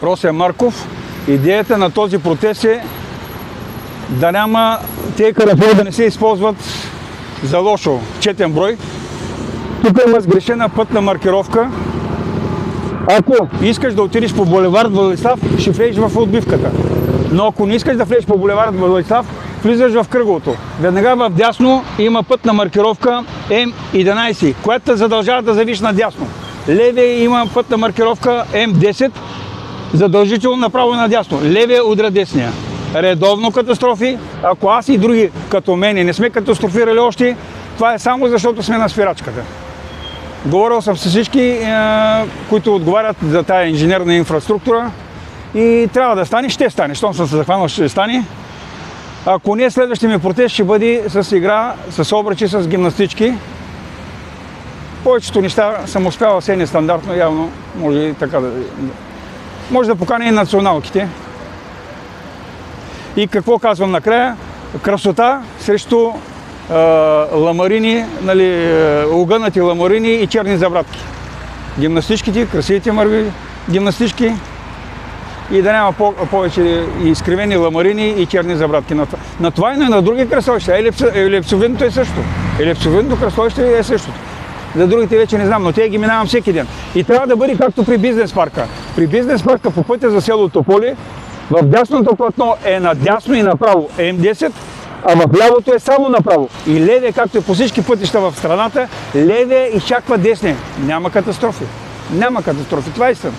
Росен Марков. Идеята на този протест е да няма тези карафели да не се използват за лошо четен брой. Тук има сгрешена пътна маркировка. Ако искаш да отидеш по булевард Владислав, ще влезеш в отбивката. Но ако не искаш да влезеш по булевард Владислав, влизаш в кръговото. Веднага в дясно има пътна маркировка М11, която задължава да завиш надясно. Левия има пътна маркировка М10, задължително направо надясно. Левия удра десния. Редовно катастрофи. Ако аз и други като мене не сме катастрофирали още, това е само защото сме на спирачката. Говорил съм с всички, които отговарят за тая инженерна инфраструктура и трябва да стане, ще стане. Щом съм се захванал, ще стане. Ако не, следващия ми протест ще бъде с игра, с обръчи, с гимнастички. Повечето неща съм успял все нестандартно, явно може и така да... Може да поканя и националките. И какво казвам накрая? Красота срещу ламарини, нали, огънати ламарини и черни забратки. Гимнастичките, красивите мърви гимнастички и да няма повече изкривени ламарини и черни забратки. На това и на други кръстовища. Елипсовидното е същото. Елипсовидното кръстовище е същото. За другите вече не знам, но те ги минавам всеки ден. И трябва да бъде както при бизнес парка. При бизнес парка по пътя за село Тополи, в дясното платно е надясно и направо М10, а в лявото е само направо. И левия, както е по всички пътища в страната, левия изчаква десния. Няма катастрофи. Няма катастрофи. Това е истина.